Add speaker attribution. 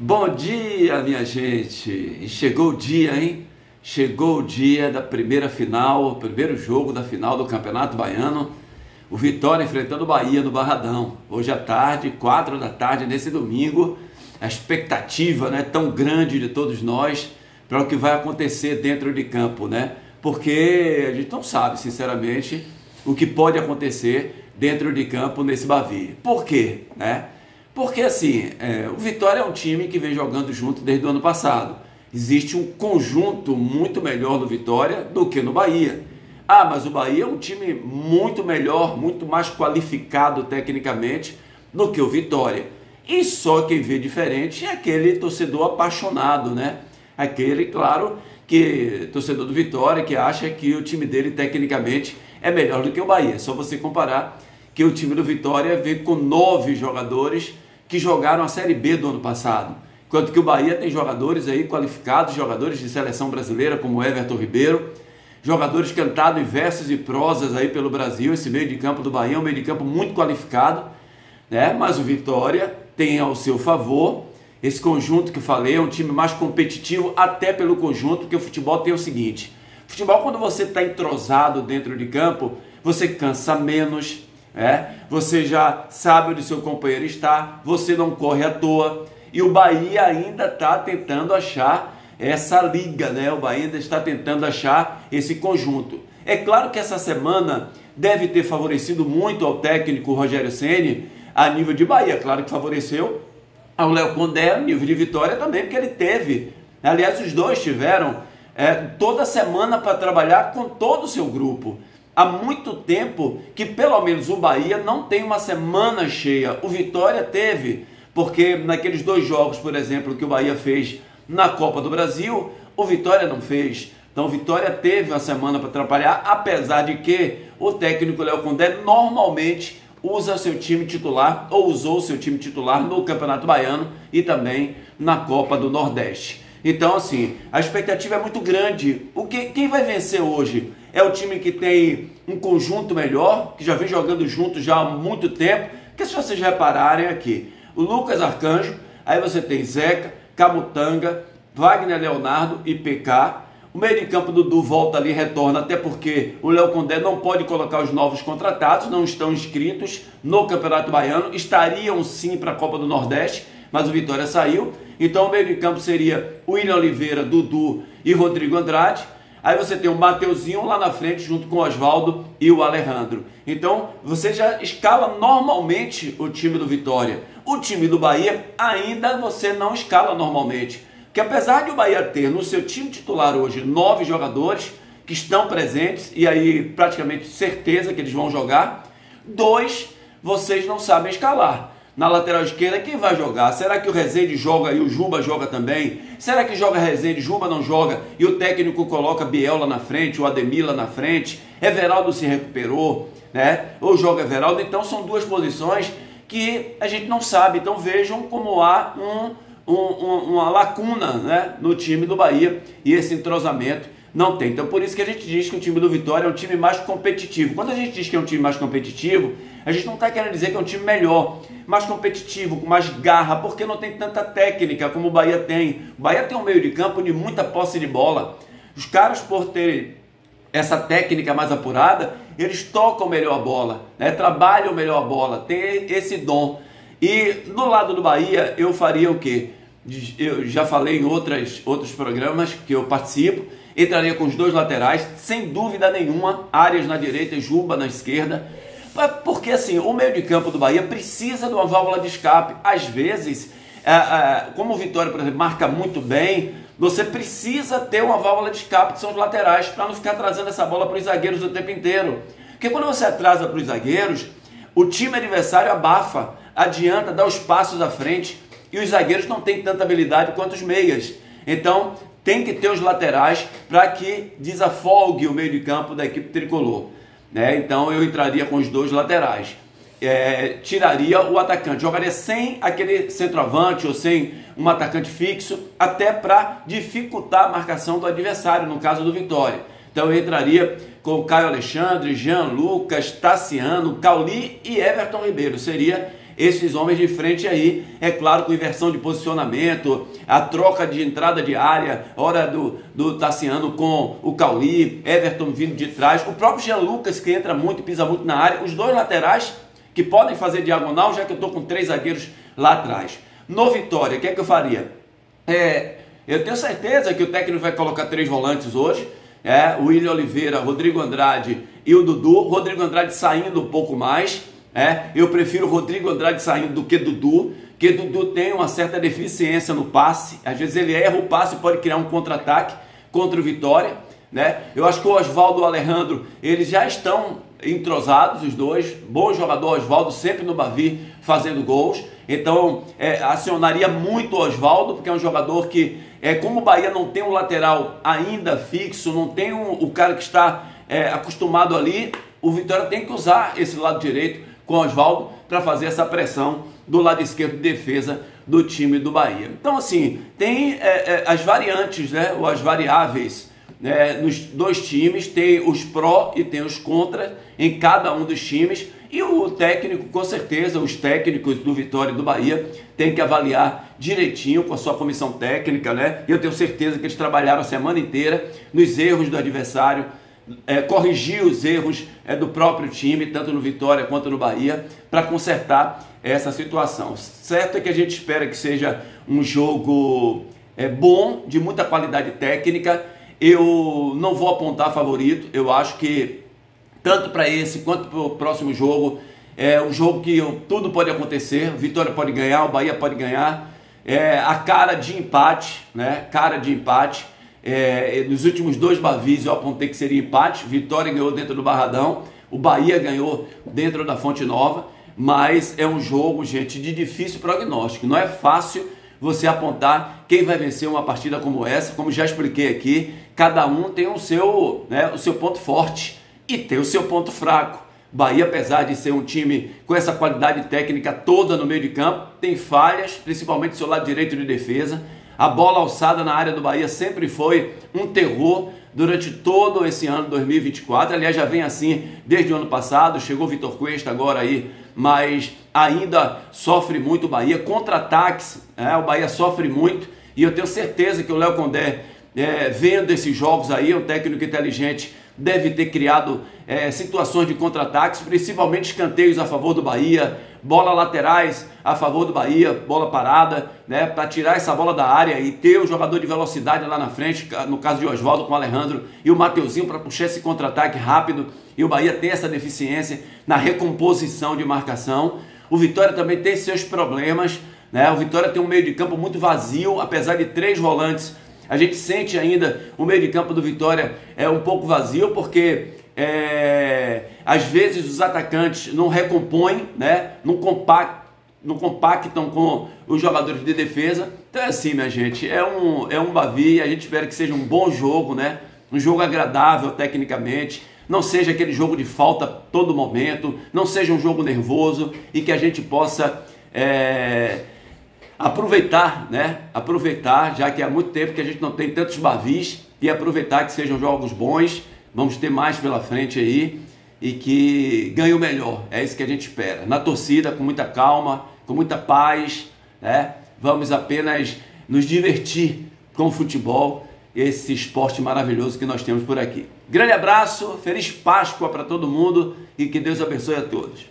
Speaker 1: Bom dia, minha gente! E chegou o dia, hein? Chegou o dia da primeira final, o primeiro jogo da final do Campeonato Baiano. O Vitória enfrentando o Bahia no Barradão. Hoje à tarde, 4 da tarde, nesse domingo. A expectativa, né, tão grande de todos nós para o que vai acontecer dentro de campo, né? Porque a gente não sabe, sinceramente, o que pode acontecer dentro de campo nesse Bavi. Por quê, né? Porque assim, o Vitória é um time que vem jogando junto desde o ano passado. Existe um conjunto muito melhor no Vitória do que no Bahia. Ah, mas o Bahia é um time muito melhor, muito mais qualificado tecnicamente do que o Vitória. E só quem vê diferente é aquele torcedor apaixonado, né? Aquele, claro, que torcedor do Vitória que acha que o time dele tecnicamente é melhor do que o Bahia. É só você comparar que o time do Vitória veio com 9 jogadores que jogaram a Série B do ano passado, enquanto que o Bahia tem jogadores aí qualificados, jogadores de seleção brasileira como Everton Ribeiro, jogadores cantados em versos e prosas aí pelo Brasil. Esse meio de campo do Bahia é um meio de campo muito qualificado, né? Mas o Vitória tem ao seu favor esse conjunto que eu falei, é um time mais competitivo até pelo conjunto, porque o futebol tem o seguinte: futebol, quando você está entrosado dentro de campo, você cansa menos, você já sabe onde seu companheiro está, você não corre à toa. E o Bahia ainda está tentando achar essa liga, né? O Bahia ainda está tentando achar esse conjunto. É claro que essa semana deve ter favorecido muito ao técnico Rogério Ceni a nível de Bahia. Claro que favoreceu ao Léo Condé a nível de Vitória também, porque ele teve, aliás, os dois tiveram toda semana para trabalhar com todo o seu grupo. Há muito tempo que pelo menos o Bahia não tem uma semana cheia. O Vitória teve, porque naqueles 2 jogos, por exemplo, que o Bahia fez na Copa do Brasil, o Vitória não fez. Então o Vitória teve uma semana para trabalhar, apesar de que o técnico Léo Condé normalmente usa seu time titular, ou usou seu time titular no Campeonato Baiano e também na Copa do Nordeste. Então, assim, a expectativa é muito grande. Quem vai vencer hoje é o time que tem um conjunto melhor, que já vem jogando junto já há muito tempo. Porque se vocês repararem aqui, o Lucas Arcanjo, aí você tem Zeca, Camutanga, Wagner Leonardo e PK. O meio de campo do Dudu volta ali, retorna, até porque o Léo Condé não pode colocar os novos contratados, não estão inscritos no Campeonato Baiano, estariam sim para a Copa do Nordeste, mas o Vitória saiu. Então o meio de campo seria o William Oliveira, Dudu e Rodrigo Andrade. Aí você tem o Mateuzinho lá na frente junto com o Oswaldo e o Alejandro. Então você já escala normalmente o time do Vitória. O time do Bahia ainda você não escala normalmente. Porque apesar de o Bahia ter no seu time titular hoje 9 jogadores que estão presentes, e aí praticamente certeza que eles vão jogar, 2 vocês não sabem escalar. Na lateral esquerda, quem vai jogar? Será que o Rezende joga e o Juba joga também? Será que joga Rezende, Juba não joga e o técnico coloca Biel lá na frente, o Ademir lá na frente? Everaldo se recuperou, né? Ou joga Everaldo? Então são 2 posições que a gente não sabe. Então vejam como há uma lacuna, né, no time do Bahia, e esse entrosamento não tem. Então por isso que a gente diz que o time do Vitória é um time mais competitivo. Quando a gente diz que é um time mais competitivo, a gente não está querendo dizer que é um time melhor, mais competitivo, com mais garra, porque não tem tanta técnica como o Bahia tem. O Bahia tem um meio de campo de muita posse de bola. Os caras, por terem essa técnica mais apurada, eles tocam melhor a bola, né? Trabalham melhor a bola, tem esse dom. E do lado do Bahia, eu faria o quê? Eu já falei em outros programas que eu participo, entraria com os 2 laterais, sem dúvida nenhuma, Arias na direita e Juba na esquerda, porque assim, o meio de campo do Bahia precisa de uma válvula de escape. Às vezes, como o Vitória, por exemplo, marca muito bem, você precisa ter uma válvula de escape, que são os laterais, para não ficar trazendo essa bola para os zagueiros o tempo inteiro. Porque quando você atrasa para os zagueiros, o time adversário abafa, adianta, dá os passos à frente, e os zagueiros não têm tanta habilidade quanto os meias. Então tem que ter os laterais para que desafogue o meio de campo da equipe tricolor, né? Então eu entraria com os 2 laterais, tiraria o atacante, jogaria sem aquele centroavante ou sem um atacante fixo, até para dificultar a marcação do adversário, no caso do Vitória. Então eu entraria com o Caio Alexandre, Jean Lucas, Tassiano, Cauli e Everton Ribeiro. Seria esses homens de frente aí, é claro, com inversão de posicionamento, a troca de entrada de área, hora do Tassiano com o Cauli, Everton vindo de trás, o próprio Jean Lucas que entra muito, pisa muito na área, os dois laterais que podem fazer diagonal, já que eu estou com 3 zagueiros lá atrás. No Vitória, o que é que eu faria? Eu tenho certeza que o técnico vai colocar 3 volantes hoje, o William Oliveira, Rodrigo Andrade e o Dudu. Rodrigo Andrade saindo um pouco mais, eu prefiro Rodrigo Andrade saindo do que Dudu, porque Dudu tem uma certa deficiência no passe, às vezes ele erra o passe e pode criar um contra-ataque contra o Vitória, Eu acho que o Osvaldo e o Alejandro, eles já estão entrosados, os dois, bom jogador Osvaldo, sempre no Bavi fazendo gols, então acionaria muito o Osvaldo, porque é um jogador que, como o Bahia não tem um lateral ainda fixo, não tem o cara que está acostumado ali, o Vitória tem que usar esse lado direito com o Osvaldo para fazer essa pressão do lado esquerdo de defesa do time do Bahia. Então assim, tem as variantes, ou as variáveis, nos dois times, tem os pró e tem os contra em cada um dos times, e o técnico, com certeza, os técnicos do Vitória e do Bahia tem que avaliar direitinho com a sua comissão técnica, e eu tenho certeza que eles trabalharam a semana inteira nos erros do adversário, corrigir os erros do próprio time, tanto no Vitória quanto no Bahia, para consertar essa situação. Certo é que a gente espera que seja um jogo bom, de muita qualidade técnica. Eu não vou apontar favorito, eu acho que tanto para esse quanto para o próximo jogo, é um jogo que tudo pode acontecer, o Vitória pode ganhar, o Bahia pode ganhar, a cara de empate, cara de empate, nos últimos 2 Bavis eu apontei que seria empate, Vitória ganhou dentro do Barradão, o Bahia ganhou dentro da Fonte Nova, mas é um jogo, gente, de difícil prognóstico, não é fácil você apontar quem vai vencer uma partida como essa. Como já expliquei aqui, cada um tem o seu ponto forte e tem o seu ponto fraco. Bahia, apesar de ser um time com essa qualidade técnica toda no meio de campo, tem falhas, principalmente seu lado direito de defesa. A bola alçada na área do Bahia sempre foi um terror durante todo esse ano 2024, aliás já vem assim desde o ano passado, chegou o Vitor Cuesta agora aí, mas ainda sofre muito o Bahia, contra-ataques, o Bahia sofre muito, e eu tenho certeza que o Léo Condé, vendo esses jogos aí, um técnico inteligente, deve ter criado situações de contra-ataques, principalmente escanteios a favor do Bahia, bola laterais a favor do Bahia, bola parada, para tirar essa bola da área e ter o jogador de velocidade lá na frente, no caso de Osvaldo com o Alejandro e o Mateuzinho, para puxar esse contra-ataque rápido, e o Bahia tem essa deficiência na recomposição de marcação. O Vitória também tem seus problemas, o Vitória tem um meio de campo muito vazio, apesar de 3 volantes, a gente sente ainda o meio de campo do Vitória um pouco vazio, porque às vezes os atacantes não recompõem, não compactam com os jogadores de defesa. Então é assim, minha gente, é um Bavi, a gente espera que seja um bom jogo, um jogo agradável tecnicamente, não seja aquele jogo de falta todo momento, não seja um jogo nervoso, e que a gente possa aproveitar, aproveitar, já que há muito tempo que a gente não tem tantos Bavis, e aproveitar que sejam jogos bons. Vamos ter mais pela frente aí, e que ganhe o melhor, é isso que a gente espera. Na torcida, com muita calma, com muita paz, vamos apenas nos divertir com o futebol, esse esporte maravilhoso que nós temos por aqui. Grande abraço, feliz Páscoa para todo mundo, e que Deus abençoe a todos.